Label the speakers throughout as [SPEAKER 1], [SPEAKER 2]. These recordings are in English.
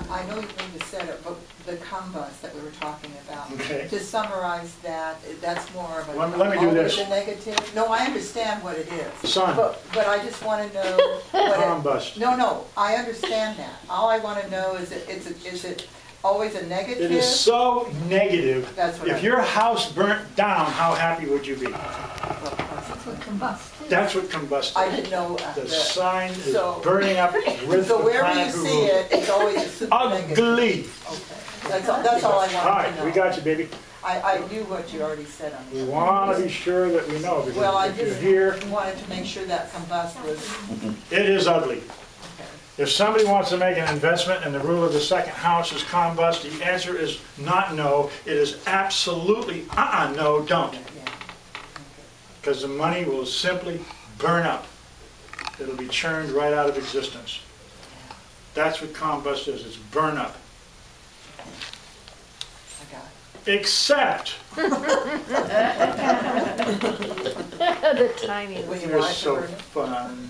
[SPEAKER 1] I know you maybe said it, but the combust that we were talking about.
[SPEAKER 2] Okay.
[SPEAKER 1] To summarize that, that's more of a...
[SPEAKER 2] Let me do this.
[SPEAKER 1] A negative. No, I understand what it is.
[SPEAKER 2] Sun.
[SPEAKER 1] But I just want to know...
[SPEAKER 2] Combust.
[SPEAKER 1] No, I understand that. All I want to know is it always a negative?
[SPEAKER 2] It is so negative.
[SPEAKER 1] That's what
[SPEAKER 2] if your house burnt down, how happy would you be?
[SPEAKER 3] That's what combust is.
[SPEAKER 2] That's what combust is.
[SPEAKER 1] I didn't know
[SPEAKER 2] The sign is
[SPEAKER 1] so-
[SPEAKER 2] burning up with
[SPEAKER 1] So
[SPEAKER 2] the
[SPEAKER 1] wherever you
[SPEAKER 2] planet who
[SPEAKER 1] see
[SPEAKER 2] rules.
[SPEAKER 1] it, it's always a super negative.
[SPEAKER 2] Ugly.
[SPEAKER 1] Okay. That's all I wanted to know.
[SPEAKER 2] All right, we got you, baby.
[SPEAKER 1] I knew what you already said on
[SPEAKER 2] We
[SPEAKER 1] this.
[SPEAKER 2] want to be sure that we know, because
[SPEAKER 1] Well, I
[SPEAKER 2] if you're
[SPEAKER 1] just
[SPEAKER 2] here,
[SPEAKER 1] wanted to make sure that combust was...
[SPEAKER 2] it is ugly.
[SPEAKER 1] Okay.
[SPEAKER 2] If somebody wants to make an investment and the rule of the second house is combust, the answer is not no. It is absolutely no, don't.
[SPEAKER 1] Yeah. Okay.
[SPEAKER 2] Because the money will simply burn up. It'll be churned right out of existence. That's what combust is, it's burn up.
[SPEAKER 1] I got it.
[SPEAKER 2] Except,
[SPEAKER 3] The timing.
[SPEAKER 1] When you
[SPEAKER 2] you're
[SPEAKER 1] want it to
[SPEAKER 2] so
[SPEAKER 1] burn it.
[SPEAKER 2] fun.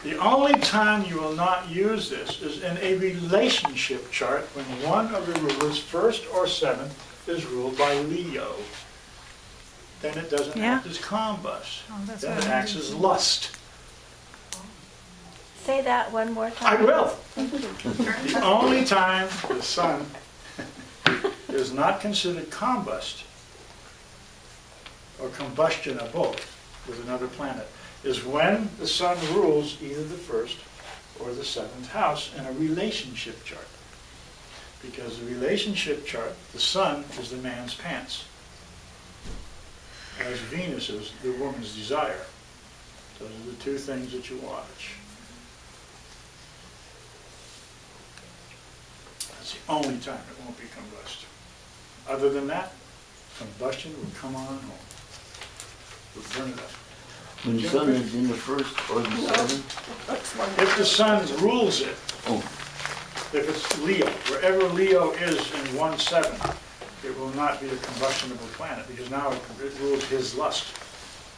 [SPEAKER 2] The only time you will not use this is in a relationship chart when one of the rulers, first or seventh, is ruled by Leo. Then it doesn't act as combust.
[SPEAKER 3] Oh, that's
[SPEAKER 2] Then
[SPEAKER 3] what
[SPEAKER 2] it
[SPEAKER 3] I
[SPEAKER 2] acts as lust.
[SPEAKER 3] Say that one more
[SPEAKER 2] I
[SPEAKER 3] time.
[SPEAKER 2] will. The only time the sun is not considered combust, or combustionable with another planet, is when the sun rules either the first or the seventh house in a relationship chart. Because the relationship chart, the sun is the man's pants, as Venus is the woman's desire. Those are the two things that you watch. That's the only time it won't be combust. Other than that, combustion will come on home. We'll burn it up.
[SPEAKER 4] When the sun is in the first or the seventh?
[SPEAKER 2] If the sun rules it,
[SPEAKER 4] Oh,
[SPEAKER 2] if it's Leo, wherever Leo is in 1/7, it will not be a combustible planet, because now it rules his lust,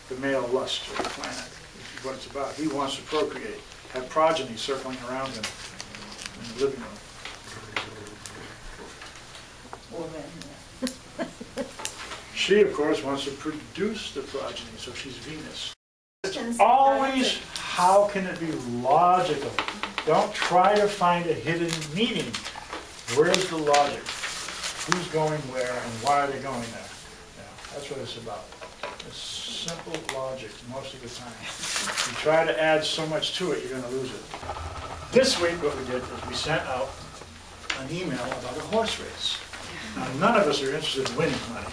[SPEAKER 2] the male lust of the planet. This is what it's about. He wants to procreate, have progeny circling around him in the living room.
[SPEAKER 1] Well, then,
[SPEAKER 2] She, of course, wants to produce the progeny, so she's Venus. It's always, how can it be logical? Don't try to find a hidden meaning. Where's the logic? Who's going where and why are they going there? Yeah, that's what it's about. It's simple logic most of the time. You try to add so much to it, you're going to lose it. This week what we did was we sent out an email about a horse race. Now, none of us are interested in winning money,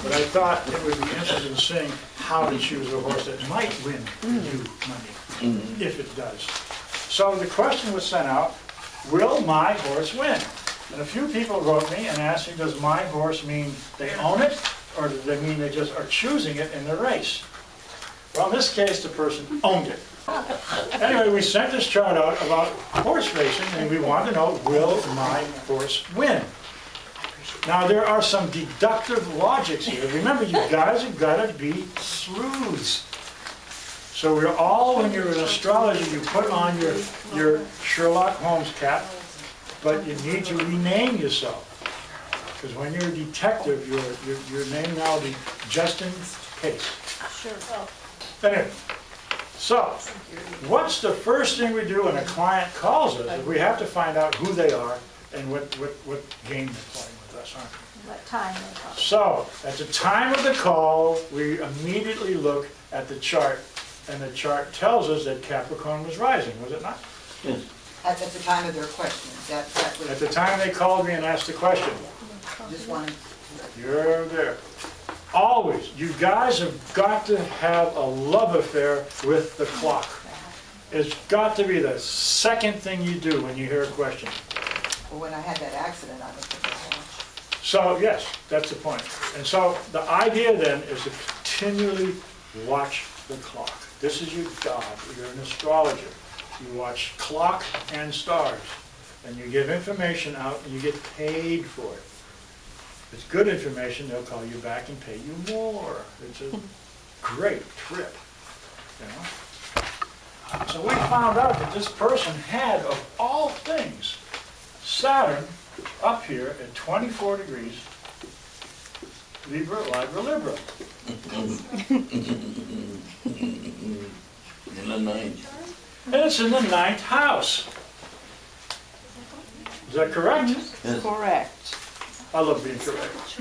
[SPEAKER 2] but I thought it would be interesting in seeing how to choose a horse that might win you money, if it does. So the question was sent out, will my horse win? And a few people wrote me and asked me, does my horse mean they own it, or do they mean they just are choosing it in the race? Well, in this case, the person owned it. Anyway, we sent this chart out about horse racing, and we wanted to know, will my horse win? Now, there are some deductive logics here. Remember, you guys have got to be sleuths. So we're all, when you're in astrology, you put on your Sherlock Holmes cap, but you need to rename yourself. Because when you're a detective, your name now will be Justin Pace.
[SPEAKER 3] Sure.
[SPEAKER 2] Anyway, so what's the first thing we do when a client calls us? We have to find out who they are and what game they're playing with us, aren't we?
[SPEAKER 3] What time they call.
[SPEAKER 2] So, at the time of the call, we immediately look at the chart, and the chart tells us that Capricorn was rising, was it not?
[SPEAKER 4] yes.
[SPEAKER 1] at the time of their questions, that's exactly.
[SPEAKER 2] At the time they called me and asked the question,
[SPEAKER 1] Just wanted.
[SPEAKER 2] you're there. Always, you guys have got to have a love affair with the clock. It's got to be the second thing you do when you hear a question.
[SPEAKER 1] Well, when I had that accident, I looked at the watch.
[SPEAKER 2] So, yes, that's the point. And so, the idea then is to continually watch the clock. This is your job. You're an astrologer. You watch clock and stars. And you give information out and you get paid for it. If it's good information, they'll call you back and pay you more. It's a great trip, you know. So we found out that this person had, of all things, Saturn up here at 24 degrees, Libra, Libra, Libra.
[SPEAKER 4] In the ninth.
[SPEAKER 2] And it's in the 9th house. Is that correct?
[SPEAKER 4] Yes.
[SPEAKER 5] Correct.
[SPEAKER 2] I love being correct.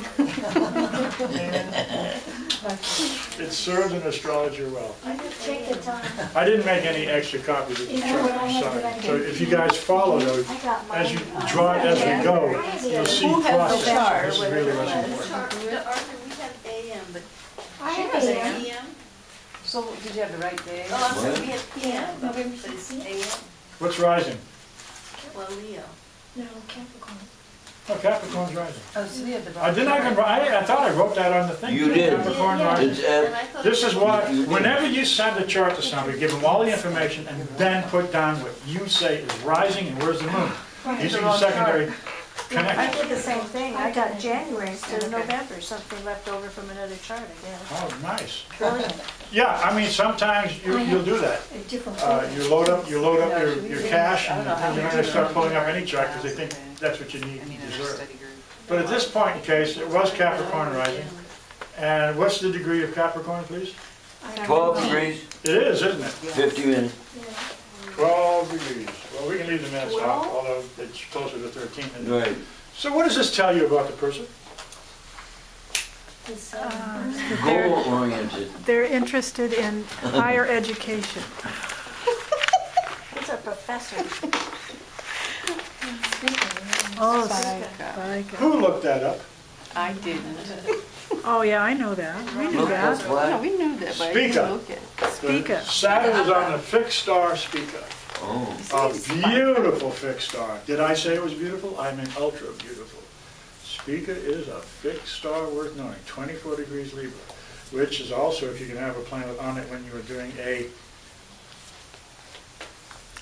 [SPEAKER 2] It served an astrologer well.
[SPEAKER 3] Take the time.
[SPEAKER 2] I didn't make any extra copies of the chart, I'm sorry. So if you guys follow those, as you draw it as we go, you'll see
[SPEAKER 5] Who has the
[SPEAKER 2] process.
[SPEAKER 5] chart?
[SPEAKER 2] This is really what's important.
[SPEAKER 6] The Arthur, we have AM, but
[SPEAKER 3] I
[SPEAKER 6] she
[SPEAKER 3] have
[SPEAKER 6] has
[SPEAKER 3] AM.
[SPEAKER 6] an PM.
[SPEAKER 5] So did you have the right day?
[SPEAKER 6] Oh, I'm sorry,
[SPEAKER 4] What?
[SPEAKER 6] we have PM, but it's AM.
[SPEAKER 2] What's rising?
[SPEAKER 6] Well, Leo.
[SPEAKER 3] No, Capricorn.
[SPEAKER 2] Oh, Capricorn's rising.
[SPEAKER 5] Oh, so we have the
[SPEAKER 2] I thought I wrote that on the thing.
[SPEAKER 4] You did.
[SPEAKER 2] Capricorn
[SPEAKER 3] Yeah.
[SPEAKER 2] rising.
[SPEAKER 4] It's
[SPEAKER 6] And I
[SPEAKER 4] at,
[SPEAKER 6] thought.
[SPEAKER 2] This is
[SPEAKER 6] it
[SPEAKER 2] why,
[SPEAKER 4] You did.
[SPEAKER 2] whenever you send a chart to somebody, give them all the information and then put down what you say is rising and where's the moon. These are your secondary
[SPEAKER 3] I
[SPEAKER 2] connections.
[SPEAKER 3] did the same thing. I got January instead of November, something left over from another chart, I guess.
[SPEAKER 2] Oh, nice.
[SPEAKER 3] Brilliant.
[SPEAKER 2] Yeah, I mean, sometimes you'll do that.
[SPEAKER 3] Different.
[SPEAKER 2] You load up your cash and you're going to start pulling up any chart because they think that's what you need and deserve. But at this point in case, it was Capricorn rising. And what's the degree of Capricorn, please?
[SPEAKER 4] 12 degrees,
[SPEAKER 2] It is, isn't it?
[SPEAKER 4] 50 minutes.
[SPEAKER 2] 12 degrees. Well, we can leave the minutes off, although it's closer to 13 minutes.
[SPEAKER 4] Right.
[SPEAKER 2] So what does this tell you about the person?
[SPEAKER 4] Goal oriented.
[SPEAKER 7] They're interested in higher education.
[SPEAKER 3] He's a professor.
[SPEAKER 7] Oh,
[SPEAKER 2] Who looked that up?
[SPEAKER 5] I didn't.
[SPEAKER 7] oh yeah, I know that. We knew
[SPEAKER 4] Look, that's
[SPEAKER 7] that.
[SPEAKER 5] No,
[SPEAKER 4] why.
[SPEAKER 5] we knew that, but I
[SPEAKER 2] Spica.
[SPEAKER 5] didn't look at it.
[SPEAKER 7] Spica.
[SPEAKER 2] Saturn is on the fixed star Spica.
[SPEAKER 4] Oh.
[SPEAKER 2] A beautiful fixed star. Did I say it was beautiful? I meant ultra beautiful. Spica is a fixed star worth knowing, 24 degrees Libra, which is also, if you can have a planet on it when you are doing a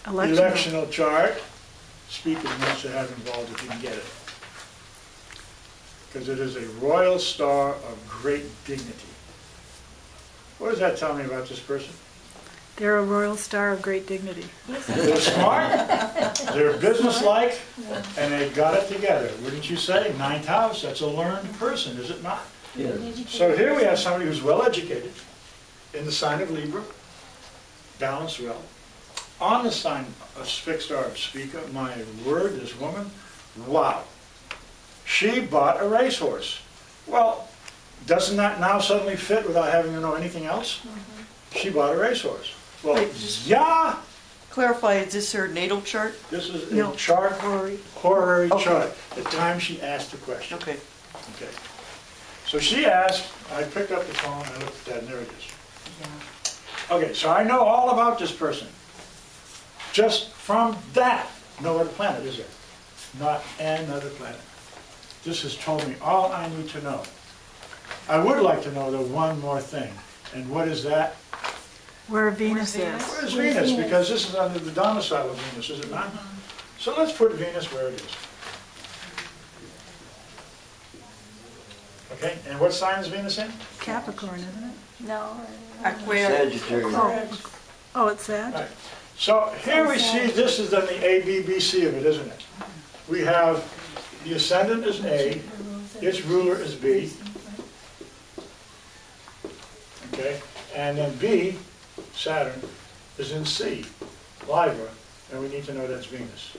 [SPEAKER 2] electional chart, Spica is much to have involved if you can get it. Because it is a royal star of great dignity. What does that tell me about this person?
[SPEAKER 7] They're a royal star of great dignity.
[SPEAKER 2] They're smart, they're businesslike, and they've got it together. Wouldn't you say? 9th house, that's a learned person, is it not?
[SPEAKER 4] Yeah.
[SPEAKER 2] So here we have somebody who's well educated, in the sign of Libra, balanced well, on the sign of fixed star of Spica. My word, this woman, wow. She bought a racehorse. Well, doesn't that now suddenly fit without having to know anything else? She bought a racehorse. Well,
[SPEAKER 5] Wait, just-
[SPEAKER 2] yeah,
[SPEAKER 5] Clarify, is this her natal chart?
[SPEAKER 2] this is
[SPEAKER 7] No.
[SPEAKER 2] a chart,
[SPEAKER 7] Horary.
[SPEAKER 2] horary
[SPEAKER 5] Okay.
[SPEAKER 2] chart, the time she asked the question.
[SPEAKER 5] Okay.
[SPEAKER 2] Okay. So she asked, I picked up the phone, I looked at that, and there it is. Okay, so I know all about this person. Just from that, no other planet, is there? Not another planet. This has told me all I need to know. I would like to know, though, one more thing. And what is that?
[SPEAKER 7] Where Venus is.
[SPEAKER 2] Where's Venus? Because this is under the domicile of Venus, is it not? So let's put Venus where it is. Okay, and what sign is Venus in?
[SPEAKER 7] Capricorn, isn't it?
[SPEAKER 3] No.
[SPEAKER 5] Aquarius.
[SPEAKER 4] Sagittarius.
[SPEAKER 7] Oh, it's that?
[SPEAKER 2] Right. So here we see, this is then the A, B, B, C of it, isn't it? We have, the ascendant is A, its ruler is B. Okay, and then B, Saturn, is in C, Libra, and we need to know that's Venus.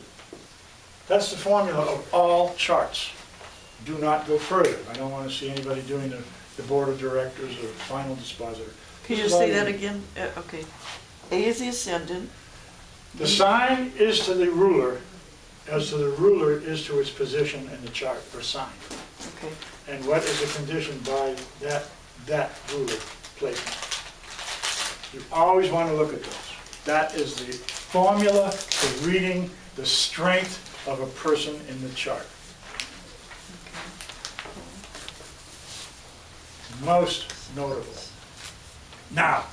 [SPEAKER 2] That's the formula of all charts. Do not go further. I don't want to see anybody doing the board of directors or final dispositor.
[SPEAKER 5] Can you say that again? Okay. A is the ascendant.
[SPEAKER 2] The sign is to the ruler, as to the ruler is to its position in the chart or sign.
[SPEAKER 5] Okay.
[SPEAKER 2] And what is the condition by that ruler placement? You always want to look at those. That is the formula for reading the strength of a person in the chart. Most notable. Now,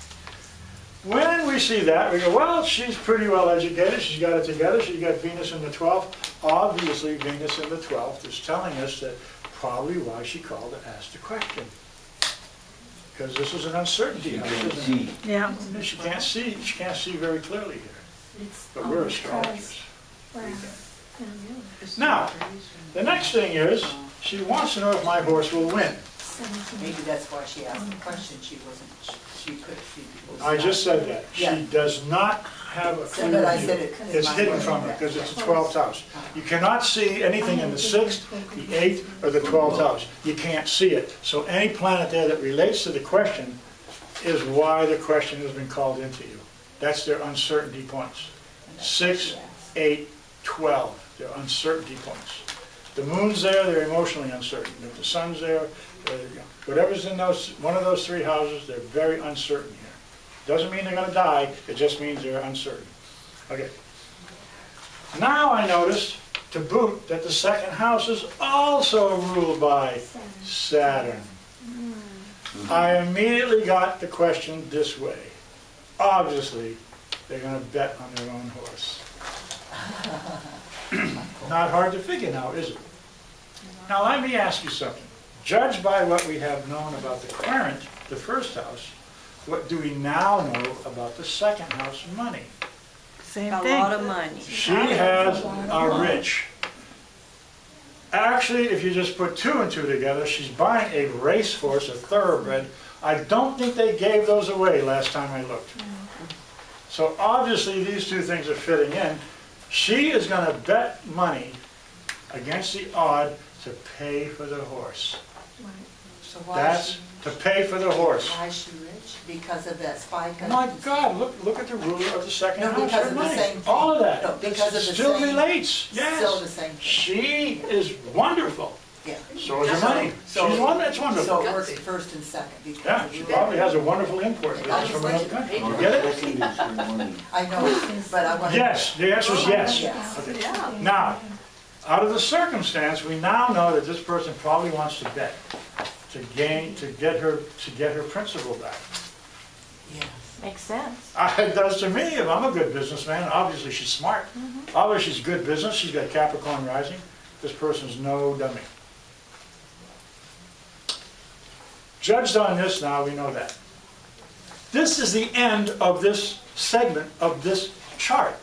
[SPEAKER 2] when we see that, we go, well, she's pretty well educated, she's got it together, she's got Venus in the 12th. Obviously, Venus in the 12th is telling us that probably why she called to ask the question. Because this is an uncertainty
[SPEAKER 4] You
[SPEAKER 2] house,
[SPEAKER 4] can
[SPEAKER 2] isn't
[SPEAKER 4] see.
[SPEAKER 7] Yeah.
[SPEAKER 2] it? She can't see very clearly here. but we're astrologers. Now, the next thing is, she wants to know if my horse will win.
[SPEAKER 1] Maybe that's why she asked the question, she couldn't see people's.
[SPEAKER 2] I just said that.
[SPEAKER 1] Yeah.
[SPEAKER 2] She does not have a
[SPEAKER 1] So, but
[SPEAKER 2] clear
[SPEAKER 1] I
[SPEAKER 2] view.
[SPEAKER 1] said it.
[SPEAKER 2] It's hidden from her because it's the 12th house. You cannot see anything in the 6th, the 8th, or the 12th house. You can't see it. So any planet there that relates to the question is why the question has been called into you. That's their uncertainty points. 6, 8, 12, they're uncertainty points. The moon's there, they're emotionally uncertain. If the sun's there, whatever's in one of those 3 houses, they're very uncertain here. Doesn't mean they're going to die, it just means they're uncertain. Okay. Now I noticed, to boot, that the 2nd house is also ruled by Saturn. I immediately got the question this way. Obviously, they're going to bet on their own horse. Not hard to figure now, is it? Now let me ask you something. Judged by what we have known about the current, the 1st house, what do we now know about the 2nd house money?
[SPEAKER 7] Same
[SPEAKER 5] A
[SPEAKER 7] thing.
[SPEAKER 5] lot of money.
[SPEAKER 2] She has a rich. Actually, if you just put 2 and 2 together, she's buying a racehorse, a thoroughbred. I don't think they gave those away last time I looked. So obviously these 2 things are fitting in. She is going to bet money against the odd to pay for the horse.
[SPEAKER 1] So why
[SPEAKER 2] That's
[SPEAKER 1] is
[SPEAKER 2] to pay for the horse.
[SPEAKER 1] why is she rich? Because of that spike?
[SPEAKER 2] Oh my God, look at the ruler of the 2nd
[SPEAKER 1] No,
[SPEAKER 2] house.
[SPEAKER 1] because
[SPEAKER 2] her
[SPEAKER 1] of the
[SPEAKER 2] money.
[SPEAKER 1] same thing.
[SPEAKER 2] All of that.
[SPEAKER 1] No, because of the
[SPEAKER 2] Still
[SPEAKER 1] same-
[SPEAKER 2] relates, yes.
[SPEAKER 1] Still the same thing.
[SPEAKER 2] She is wonderful.
[SPEAKER 1] Yeah.
[SPEAKER 2] So is her money.
[SPEAKER 1] So-
[SPEAKER 2] She's one that's wonderful.
[SPEAKER 1] So it works 1st and 2nd because
[SPEAKER 2] Yeah,
[SPEAKER 1] of
[SPEAKER 2] she
[SPEAKER 1] the-
[SPEAKER 2] probably has a wonderful import, but it's from another country. You get it?
[SPEAKER 1] I know, but I want to.
[SPEAKER 2] Yes, the answer is yes.
[SPEAKER 1] Yes.
[SPEAKER 2] Okay. Now, out of the circumstance, we now know that this person probably wants to bet to get her principal back.
[SPEAKER 1] Yes.
[SPEAKER 3] Makes sense.
[SPEAKER 2] It does to me. If I'm a good businessman, obviously she's smart. Obviously she's good business. She's got Capricorn rising. This person's no dummy. Judged on this now, we know that. This is the end of this segment of this chart.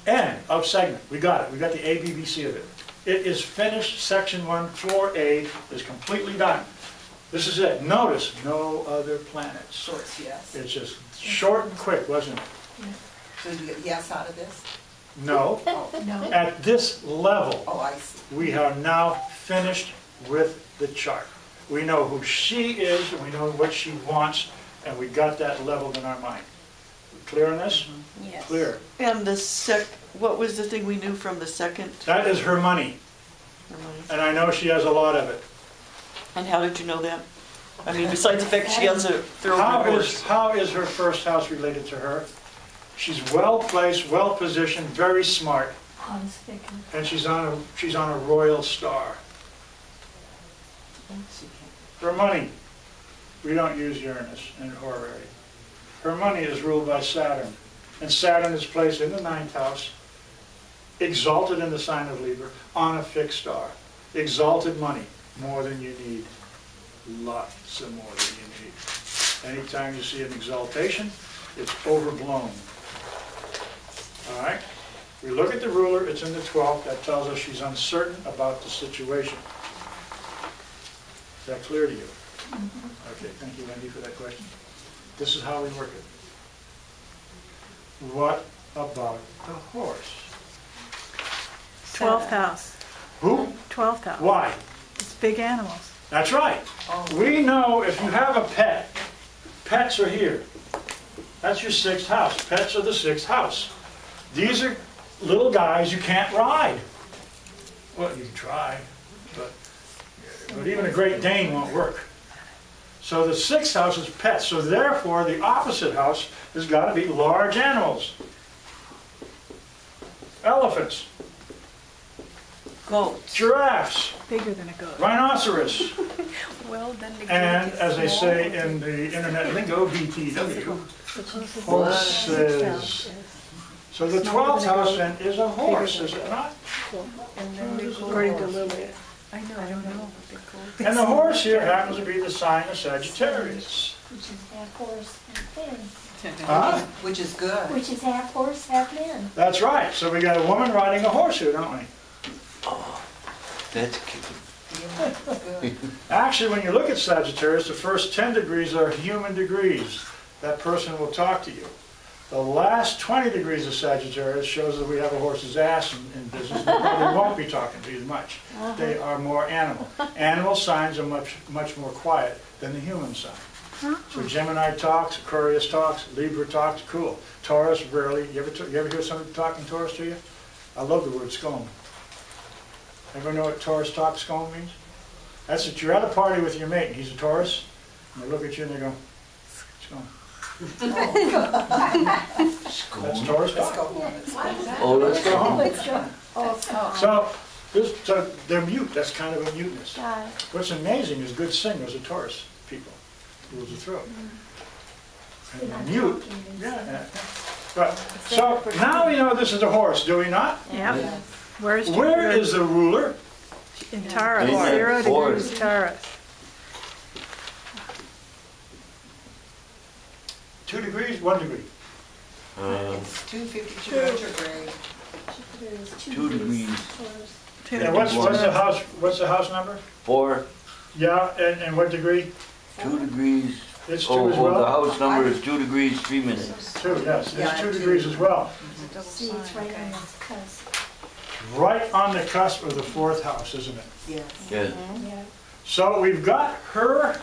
[SPEAKER 2] End of segment. We got it. We got the A, B, B, C of it. It is finished. Section 1, 4A is completely done. This is it. Notice, no other planets.
[SPEAKER 1] Shorts, yes.
[SPEAKER 2] It's just short and quick, wasn't it?
[SPEAKER 1] So you get yes out of this?
[SPEAKER 2] No.
[SPEAKER 1] Oh,
[SPEAKER 2] At this level,
[SPEAKER 1] oh, I see.
[SPEAKER 2] we are now finished with the chart. We know who she is, and we know what she wants, and we got that leveled in our mind. Clear on this?
[SPEAKER 6] Yes.
[SPEAKER 2] Clear.
[SPEAKER 5] And what was the thing we knew from the 2nd?
[SPEAKER 2] That is her money, and I know she has a lot of it.
[SPEAKER 5] And how did you know that? I mean, besides the fact she has a thoroughbred horse.
[SPEAKER 2] How is her 1st house related to her? She's well placed, well positioned, very smart, and she's on a royal star. Her money, we don't use Uranus in horary. Her money is ruled by Saturn, and Saturn is placed in the 9th house, exalted in the sign of Libra, on a fixed star. Exalted money, more than you need. Lots of more than you need. Anytime you see an exaltation, it's overblown. All right? We look at the ruler, it's in the 12th, that tells us she's uncertain about the situation. Is that clear to you? Okay, thank you, Wendy, for that question. This is how we work it. What about the horse?
[SPEAKER 7] 12th house.
[SPEAKER 2] Who?
[SPEAKER 7] 12th house.
[SPEAKER 2] Why?
[SPEAKER 7] It's big animals.
[SPEAKER 2] That's right. We know if you have a pet, pets are here. That's your 6th house. Pets are the 6th house. These are little guys you can't ride. Well, you can try, but even a Great Dane won't work. So the 6th house is pets. So therefore, the opposite house has got to be large animals. Elephants,
[SPEAKER 5] Goats.
[SPEAKER 2] giraffes,
[SPEAKER 7] Bigger than a goat.
[SPEAKER 2] rhinoceros,
[SPEAKER 3] Well, then the
[SPEAKER 2] and as they say in the internet lingo, BTW, horses. So the 12th house then is a horse, is it not?
[SPEAKER 7] According to Lily.
[SPEAKER 3] I know, I don't know what they call it.
[SPEAKER 2] And the horse here happens to be the sign of Sagittarius. Huh?
[SPEAKER 1] Which is good.
[SPEAKER 3] Which is half horse, half man.
[SPEAKER 2] That's right. So we got a woman riding a horse here, don't we?
[SPEAKER 4] That's cute.
[SPEAKER 1] Yeah, good.
[SPEAKER 2] Actually, when you look at Sagittarius, the first 10 degrees are human degrees. That person will talk to you. The last 20 degrees of Sagittarius shows that we have a horse's ass in business. They probably won't be talking to you much. They are more animal. Animal signs are much more quiet than the human sign. So Gemini talks, Aquarius talks, Libra talks, cool. Taurus, rarely. You ever hear somebody talking Taurus to you? I love the word scone. Everyone know what Taurus talk scone means? That's that you're at a party with your mate, and he's a Taurus, and they look at you and they go, scone. That's Taurus
[SPEAKER 1] Let's
[SPEAKER 2] talk.
[SPEAKER 1] go home.
[SPEAKER 4] Oh, let's go home.
[SPEAKER 3] Let's go. Oh,
[SPEAKER 2] So they're mute. That's kind of a muteness.
[SPEAKER 3] God.
[SPEAKER 2] What's amazing is good singers are Taurus people. Rules the throat. And they're mute. Yeah. But so now we know this is a horse, do we not?
[SPEAKER 7] Yep. Where's
[SPEAKER 2] Where
[SPEAKER 7] Jupiter?
[SPEAKER 2] is the ruler?
[SPEAKER 7] In Taurus,
[SPEAKER 4] Fourth.
[SPEAKER 7] 0
[SPEAKER 4] Fourth.
[SPEAKER 7] degrees Taurus.
[SPEAKER 2] 2 degrees, 1 degree.
[SPEAKER 1] It's 252 retrograde.
[SPEAKER 4] 2 degrees.
[SPEAKER 2] And what's the house number?
[SPEAKER 4] 4,
[SPEAKER 2] Yeah, and what degree?
[SPEAKER 4] 2 degrees.
[SPEAKER 2] It's 2
[SPEAKER 4] Oh,
[SPEAKER 2] as
[SPEAKER 4] the
[SPEAKER 2] well.
[SPEAKER 4] house number is 2 degrees, 3 minutes.
[SPEAKER 2] 2, yes,
[SPEAKER 1] Yeah,
[SPEAKER 2] it's 2
[SPEAKER 1] two.
[SPEAKER 2] degrees as well.
[SPEAKER 3] See, it's right on the cusp.
[SPEAKER 2] Right on the cusp of the 4th house, isn't it?
[SPEAKER 1] Yes.
[SPEAKER 4] Yeah.
[SPEAKER 3] Yeah.
[SPEAKER 2] So we've got her,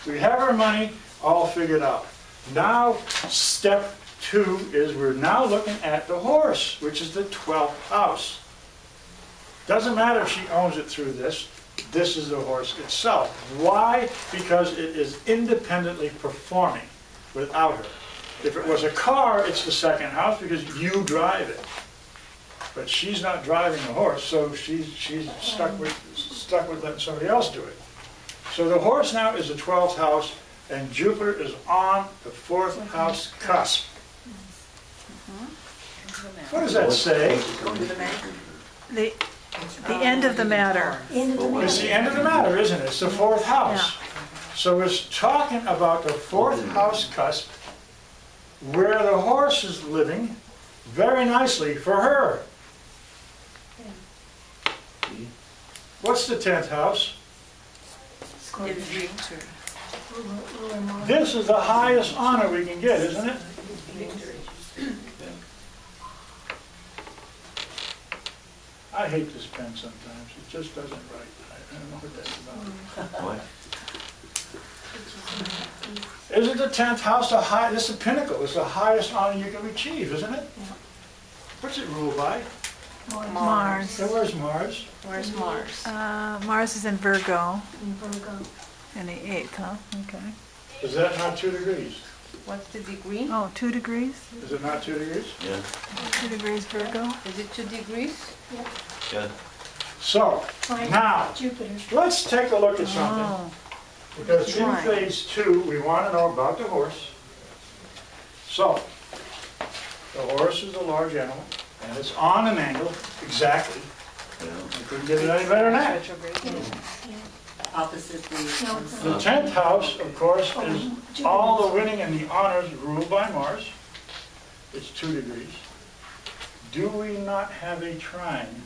[SPEAKER 2] we have her money all figured out. Now, step 2 is we're now looking at the horse, which is the 12th house. Doesn't matter if she owns it through this. This is the horse itself. Why? Because it is independently performing without her. If it was a car, it's the 2nd house because you drive it. But she's not driving the horse, so she's stuck with letting somebody else do it. So the horse now is the 12th house, and Jupiter is on the 4th house cusp. What does that say?
[SPEAKER 1] Go to the bank.
[SPEAKER 7] The end of the matter.
[SPEAKER 3] End of the
[SPEAKER 2] It's
[SPEAKER 3] matter.
[SPEAKER 2] the end of the matter, isn't it? It's the 4th house. So it's talking about the 4th house cusp, where the horse is living very nicely for her. What's the 10th house? This is the highest honor we can get, isn't it? I hate this pen sometimes. It just doesn't write. I don't know what that's about.
[SPEAKER 4] What?
[SPEAKER 2] Isn't the 10th house the high? This is the pinnacle. It's the highest honor you can achieve, isn't it? What's it ruled by?
[SPEAKER 7] Mars.
[SPEAKER 2] So where's Mars?
[SPEAKER 6] Where's Mars?
[SPEAKER 7] Mars is in Virgo
[SPEAKER 3] In Virgo.
[SPEAKER 7] in the 8th, huh? Okay.
[SPEAKER 2] Is that not 2 degrees?
[SPEAKER 6] What's the degree?
[SPEAKER 7] Oh, 2 degrees?
[SPEAKER 2] Is it not 2 degrees?
[SPEAKER 4] Yeah.
[SPEAKER 7] 2 degrees Virgo?
[SPEAKER 6] Is it 2 degrees?
[SPEAKER 4] Yeah.
[SPEAKER 2] So,
[SPEAKER 3] Fine.
[SPEAKER 2] now,
[SPEAKER 3] Jupiter.
[SPEAKER 2] let's take a look at something.
[SPEAKER 7] Oh,
[SPEAKER 2] Because in
[SPEAKER 6] Right.
[SPEAKER 2] phase 2, we want to know about the horse. So, the horse is a large animal, and it's on an angle, exactly.
[SPEAKER 4] Yeah.
[SPEAKER 2] You couldn't get it any better than that.
[SPEAKER 1] Opposite the.
[SPEAKER 3] No, it's
[SPEAKER 2] The 10th house, of course, is all the winning and the honors ruled by Mars. It's 2 degrees. Do we not have a trine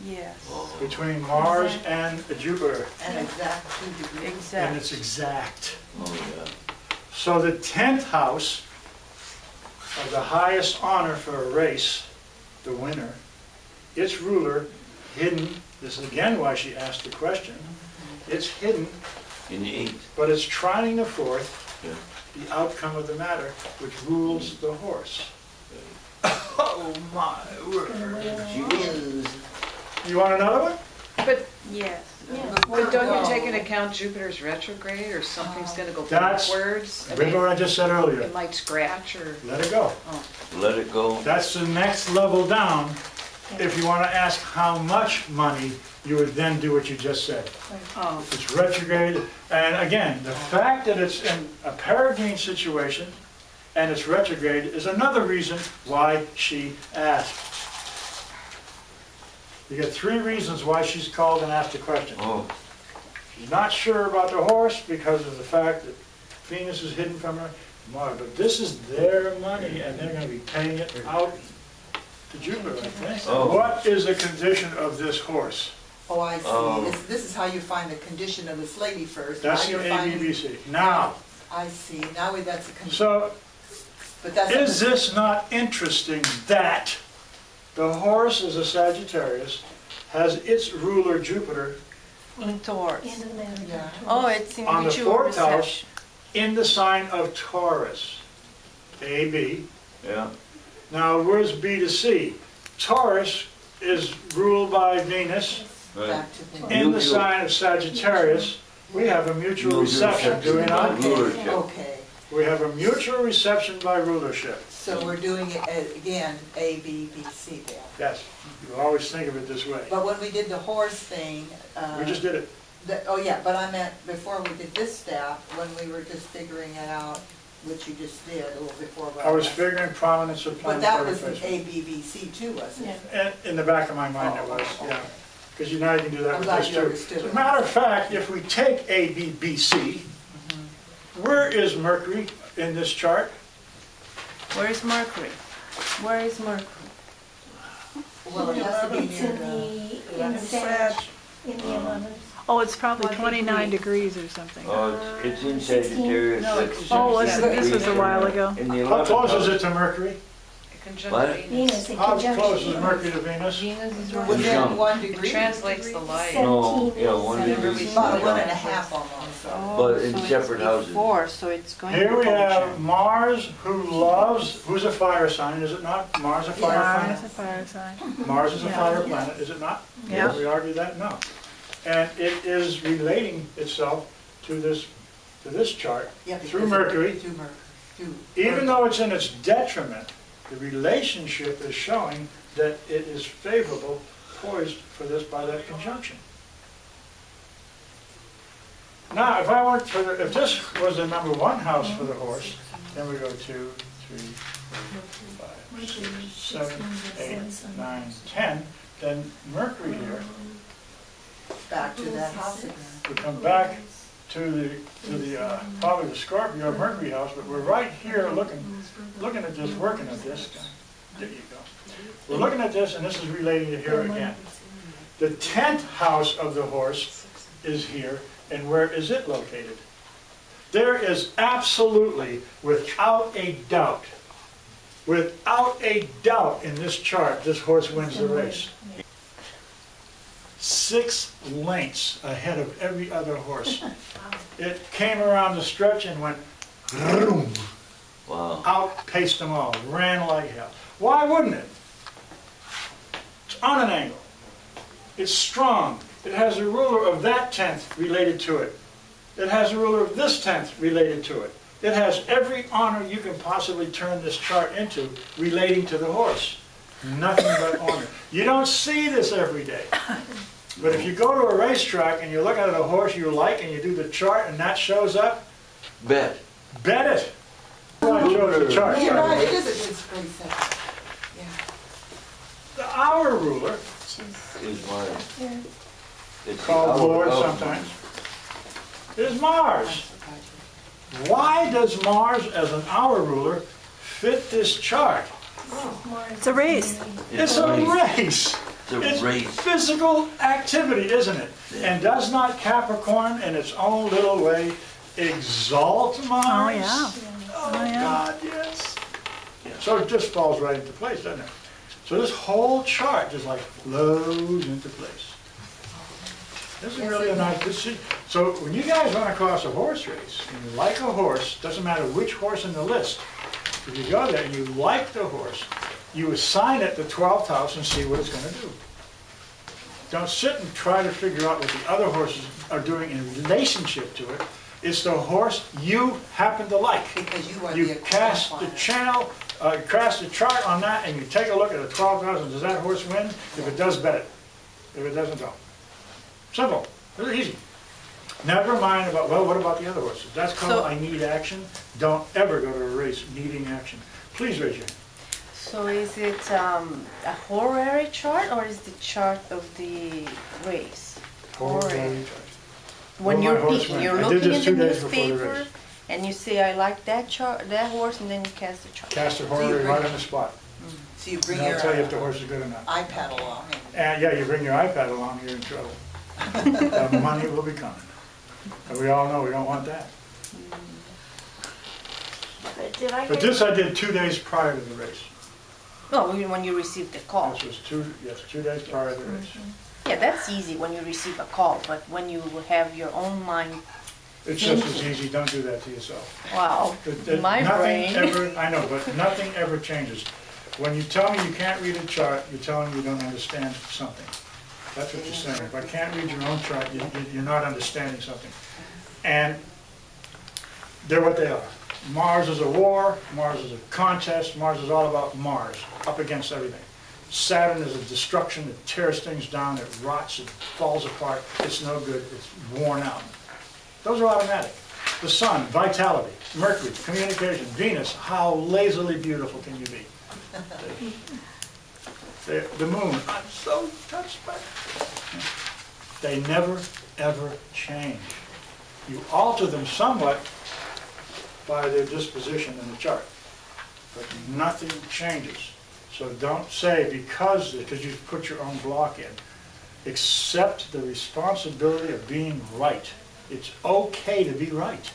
[SPEAKER 6] Yes.
[SPEAKER 2] between Mars and Jupiter?
[SPEAKER 1] An exact 2 degrees.
[SPEAKER 2] And it's exact.
[SPEAKER 4] Oh, yeah.
[SPEAKER 2] So the 10th house of the highest honor for a race, the winner, its ruler hidden, this is again why she asked the question, it's hidden,
[SPEAKER 4] In the 8th.
[SPEAKER 2] but it's trining the 4th,
[SPEAKER 4] Yeah.
[SPEAKER 2] the outcome of the matter, which rules the horse. Oh my word.
[SPEAKER 4] She wins.
[SPEAKER 2] You want another one?
[SPEAKER 8] But,
[SPEAKER 6] Yes.
[SPEAKER 3] Yeah.
[SPEAKER 8] but don't you take into account Jupiter's retrograde, or something's gonna go
[SPEAKER 2] That's-
[SPEAKER 8] backwards? I
[SPEAKER 2] Remember
[SPEAKER 8] mean,
[SPEAKER 2] what I just said earlier?
[SPEAKER 8] it might scratch, or,
[SPEAKER 2] Let it go.
[SPEAKER 4] Let it go.
[SPEAKER 2] That's the next level down. If you want to ask how much money, you would then do what you just said.
[SPEAKER 8] oh,
[SPEAKER 2] It's retrograde, and again, the fact that it's in a peregrine situation and it's retrograde is another reason why she asked. You get 3 reasons why she's called and asked a question.
[SPEAKER 4] Oh,
[SPEAKER 2] She's not sure about the horse because of the fact that Venus is hidden from her. Mars, but this is their money and they're gonna be paying it out to Jupiter, I think.
[SPEAKER 4] Oh.
[SPEAKER 2] What is the condition of this horse?
[SPEAKER 1] Oh, I see.
[SPEAKER 4] Oh.
[SPEAKER 1] This is how you find the condition of this lady first.
[SPEAKER 2] That's
[SPEAKER 1] Now
[SPEAKER 2] the
[SPEAKER 1] you're finding-
[SPEAKER 2] ABBC. Now,
[SPEAKER 1] I see, now that's a condition,
[SPEAKER 2] so
[SPEAKER 1] but that's.
[SPEAKER 2] is this not interesting that the horse is a Sagittarius, has its ruler Jupiter
[SPEAKER 6] In Taurus.
[SPEAKER 1] Yeah.
[SPEAKER 6] Oh, it's in
[SPEAKER 2] on the
[SPEAKER 6] mutual
[SPEAKER 2] fourth house
[SPEAKER 6] reception.
[SPEAKER 2] in the sign of Taurus? AB.
[SPEAKER 4] Yeah.
[SPEAKER 2] Now, where's B to C? Taurus is ruled by Venus.
[SPEAKER 4] Right.
[SPEAKER 1] Back to the.
[SPEAKER 2] In the
[SPEAKER 4] Mutual.
[SPEAKER 2] sign of Sagittarius, we have a mutual reception, do we not?
[SPEAKER 4] by rulership.
[SPEAKER 1] Okay,
[SPEAKER 2] We have a mutual reception by rulership.
[SPEAKER 1] so we're doing it again, A, B, B, C there.
[SPEAKER 2] Yes, you always think of it this way.
[SPEAKER 1] But when we did the horse thing,
[SPEAKER 2] We just did it.
[SPEAKER 1] oh yeah, but I meant before we did this step, when we were just figuring it out, which you just did a little before.
[SPEAKER 2] I was figuring prominence of
[SPEAKER 1] But that
[SPEAKER 2] planetary
[SPEAKER 1] was an
[SPEAKER 2] placement.
[SPEAKER 1] A, B, B, C too, wasn't it?
[SPEAKER 2] And in the back of my mind it was, yeah. Because you know you can do that
[SPEAKER 1] I'm
[SPEAKER 2] with
[SPEAKER 1] glad
[SPEAKER 2] this
[SPEAKER 1] you
[SPEAKER 2] too.
[SPEAKER 1] understood
[SPEAKER 2] As a
[SPEAKER 1] it.
[SPEAKER 2] matter of fact, if we take A, B, B, C, where is Mercury in this chart?
[SPEAKER 6] Where is Mercury? Where is Mercury?
[SPEAKER 1] Well, it has to be
[SPEAKER 3] It's
[SPEAKER 1] near
[SPEAKER 3] in
[SPEAKER 1] the.
[SPEAKER 3] the, in Sag, in the 11th.
[SPEAKER 7] Oh, it's probably
[SPEAKER 6] What
[SPEAKER 7] 29
[SPEAKER 6] degree?
[SPEAKER 7] degrees or something.
[SPEAKER 4] Oh, it's in Sagittarius.
[SPEAKER 6] No,
[SPEAKER 4] that's
[SPEAKER 6] it's-
[SPEAKER 7] Oh,
[SPEAKER 1] Yeah,
[SPEAKER 7] this was a while ago.
[SPEAKER 4] In the
[SPEAKER 2] How
[SPEAKER 4] 11th
[SPEAKER 2] close is
[SPEAKER 4] house.
[SPEAKER 2] it to Mercury?
[SPEAKER 8] Conjunct
[SPEAKER 4] What?
[SPEAKER 8] Venus.
[SPEAKER 3] Venus in
[SPEAKER 2] How
[SPEAKER 3] conjunction.
[SPEAKER 2] close is Mercury to Venus?
[SPEAKER 8] Venus is right.
[SPEAKER 1] Within
[SPEAKER 4] Conjunct.
[SPEAKER 1] 1
[SPEAKER 8] It
[SPEAKER 1] degree.
[SPEAKER 8] translates the light.
[SPEAKER 4] No,
[SPEAKER 3] 17
[SPEAKER 4] yeah,
[SPEAKER 3] is,
[SPEAKER 4] 1
[SPEAKER 3] uh,
[SPEAKER 4] degree.
[SPEAKER 1] About 1.5 almost.
[SPEAKER 4] But in separate houses.
[SPEAKER 6] Before, so it's going to
[SPEAKER 2] Here we have
[SPEAKER 6] conjunct.
[SPEAKER 2] Mars, who loves, who's a fire sign, is it not? Mars a fire
[SPEAKER 7] Mars,
[SPEAKER 2] planet?
[SPEAKER 7] a fire sign.
[SPEAKER 2] Mars is a
[SPEAKER 7] Yeah.
[SPEAKER 2] fire planet, is it not?
[SPEAKER 7] Yeah.
[SPEAKER 2] Did we argue that? No. And it is relating itself to this chart
[SPEAKER 1] Yeah,
[SPEAKER 2] through
[SPEAKER 1] because
[SPEAKER 2] Mercury.
[SPEAKER 1] Through Mercury. Through
[SPEAKER 2] Even though it's in its detriment, the relationship is showing that it is favorable, poised for this by that conjunction. Now, if I went for if this was the number 1 house for the horse, then we go 2, 3, 4, 5, 6, 7, 8, 9, 10, then Mercury here
[SPEAKER 1] back to that house again.
[SPEAKER 2] would come back to the probably the Scorpio or Mercury house, but we're right here looking at this, working at this. There you go. We're looking at this, and this is relating to here again. The 10th house of the horse is here, and where is it located? There is absolutely, without a doubt in this chart, this horse wins the race. 6 lengths ahead of every other horse. It came around the stretch and went vroom,
[SPEAKER 4] Wow.
[SPEAKER 2] outpaced them all, ran like hell. Why wouldn't it? It's on an angle. It's strong. It has a ruler of that 10th related to it. It has a ruler of this 10th related to it. It has every honor you can possibly turn this chart into relating to the horse. Nothing but honor. You don't see this every day. But if you go to a racetrack and you look at a horse you like and you do the chart and that shows up,
[SPEAKER 4] Bet.
[SPEAKER 2] bet it. I chose the chart.
[SPEAKER 1] You're right, it is a good space set. Yeah.
[SPEAKER 2] The hour ruler,
[SPEAKER 4] Is Mars. It's the
[SPEAKER 2] called
[SPEAKER 4] hour
[SPEAKER 2] Lord
[SPEAKER 4] of
[SPEAKER 2] sometimes, is Mars. Why does Mars as an hour ruler fit this chart?
[SPEAKER 7] It's a race.
[SPEAKER 2] It's a race.
[SPEAKER 4] It's a race.
[SPEAKER 2] Physical activity, isn't it? And does not Capricorn in its own little way exalt Mars?
[SPEAKER 7] Oh, yeah.
[SPEAKER 2] Oh,
[SPEAKER 7] Oh, yeah.
[SPEAKER 2] God, yes. So it just falls right into place, doesn't it? So this whole chart just like flows into place. This is really a nice, so when you guys run across a horse race, and you like a horse, doesn't matter which horse in the list, if you go there and you like the horse, you assign it the 12th house and see what it's going to do. Don't sit and try to figure out what the other horses are doing in relationship to it. It's the horse you happen to like.
[SPEAKER 1] Because you are
[SPEAKER 2] You
[SPEAKER 1] the
[SPEAKER 2] cast the
[SPEAKER 1] planet.
[SPEAKER 2] channel, cast the chart on that, and you take a look at the 12th house, and does that horse win? If it does, bet it. If it doesn't, don't. Simple. Really easy. Never mind about, well, what about the other horses? That's called
[SPEAKER 6] So-
[SPEAKER 2] I need action. Don't ever go to a race needing action. Please raise your hand.
[SPEAKER 6] So is it a horary chart or is the chart of the race? Horary. When
[SPEAKER 2] Will my
[SPEAKER 6] you're
[SPEAKER 2] horse
[SPEAKER 6] picking,
[SPEAKER 2] win?
[SPEAKER 6] you're
[SPEAKER 2] I did
[SPEAKER 6] looking
[SPEAKER 2] this
[SPEAKER 6] at
[SPEAKER 2] 2
[SPEAKER 6] the
[SPEAKER 2] days before the
[SPEAKER 6] newspaper
[SPEAKER 2] race.
[SPEAKER 6] And you say, I like that chart, that horse, and then you cast the chart.
[SPEAKER 2] Cast a
[SPEAKER 1] you
[SPEAKER 2] horse
[SPEAKER 1] bring-
[SPEAKER 2] right on the spot.
[SPEAKER 1] So you bring
[SPEAKER 2] And
[SPEAKER 1] your
[SPEAKER 2] I'll tell you if the horse is good or not.
[SPEAKER 1] iPad along and
[SPEAKER 2] And yeah, you bring your iPad along, you're in trouble. The money will be coming. And we all know we don't want that.
[SPEAKER 3] But did I
[SPEAKER 2] But
[SPEAKER 3] hear,
[SPEAKER 2] this I did 2 days prior to the race.
[SPEAKER 6] No, when you receive the call.
[SPEAKER 2] This was 2 days prior to the race.
[SPEAKER 6] Yeah, that's easy when you receive a call, but when you have your own mind,
[SPEAKER 2] It's just as easy, don't do that to yourself.
[SPEAKER 6] wow, my
[SPEAKER 2] Nothing
[SPEAKER 6] brain.
[SPEAKER 2] ever, I know, but nothing ever changes. When you tell me you can't read a chart, you're telling me you don't understand something. That's what you're saying. If I can't read your own chart, you're not understanding something. And they're what they are. Mars is a war, Mars is a contest, Mars is all about Mars, up against everything. Saturn is a destruction, it tears things down, it rots, it falls apart, it's no good, it's worn out. Those are automatic. The sun, vitality. Mercury, communication. Venus, how lazily beautiful can you be? The moon, I'm so touched by it. They never, ever change. You alter them somewhat by their disposition in the chart, but nothing changes. So don't say because you've put your own block in. Accept the responsibility of being right. It's okay to be right.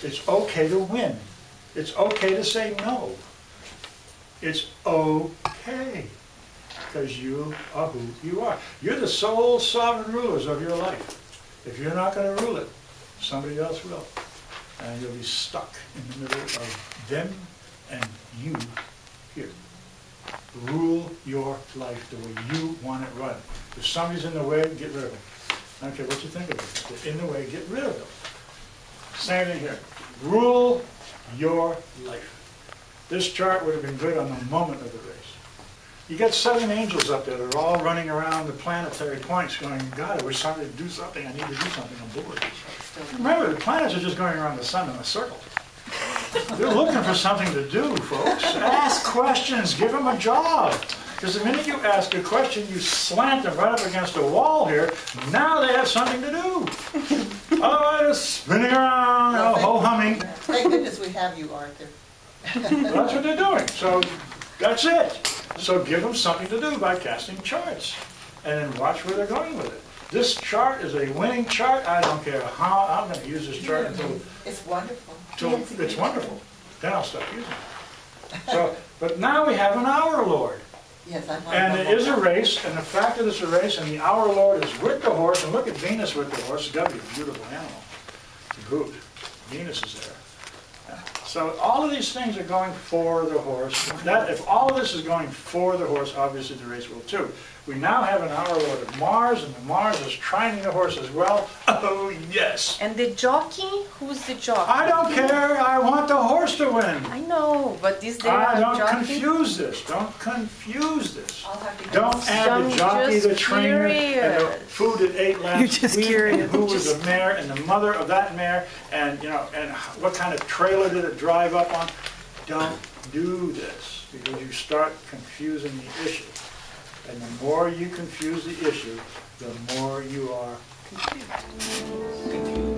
[SPEAKER 2] It's okay to win. It's okay to say no. It's okay, because you are who you are. You're the sole sovereign rulers of your life. If you're not going to rule it, somebody else will. And you'll be stuck in the middle of them and you here. Rule your life the way you want it run. If somebody's in the way, get rid of them. I don't care what you think of it. If they're in the way, get rid of them. Same thing here. Rule your life. This chart would have been good on the moment of the race. You got 7 angels up there that are all running around the planetary points going, God, I wish somebody would do something. I need to do something. I'm bored. Remember, the planets are just going around the sun in a circle. They're looking for something to do, folks. Ask questions. Give them a job. Because the minute you ask a question, you slant them right up against a wall here. Now they have something to do. Otherwise, spinning around, ho-humming.
[SPEAKER 1] thank goodness we have you, Arthur.
[SPEAKER 2] That's what they're doing. So that's it. So give them something to do by casting charts. And then watch where they're going with it. This chart is a winning chart. I don't care how. I'm going to use this chart until
[SPEAKER 1] It's wonderful.
[SPEAKER 2] it's wonderful. Then I'll stop using it. So, but now we have an hour lord.
[SPEAKER 1] Yes, I'm on.
[SPEAKER 2] And it is a race, and the fact that it's a race, and the hour lord is with the horse, and look at Venus with the horse. It's got to be a beautiful animal to boot. Venus is there. Yeah. So all of these things are going for the horse. If all of this is going for the horse, obviously the race will too. We now have an hour lord of Mars, and the Mars is trining the horse as well. Oh, yes.
[SPEAKER 6] And the jockey, who's the jockey?
[SPEAKER 2] I don't care. I want the horse to win.
[SPEAKER 6] I know, but is there a
[SPEAKER 2] Don't
[SPEAKER 6] jockey?
[SPEAKER 2] confuse this. Don't confuse this.
[SPEAKER 1] I'll have to
[SPEAKER 2] Don't add
[SPEAKER 6] I'm
[SPEAKER 2] the jockey,
[SPEAKER 6] just
[SPEAKER 2] the trainer, and the
[SPEAKER 6] curious.
[SPEAKER 2] food it ate last
[SPEAKER 7] You're just
[SPEAKER 2] week,
[SPEAKER 7] curious.
[SPEAKER 2] and who was the mare, and the mother of that mare, and and what kind of trailer did it drive up on. Don't do this, because you start confusing the issue. And the more you confuse the issue, the more you are confused.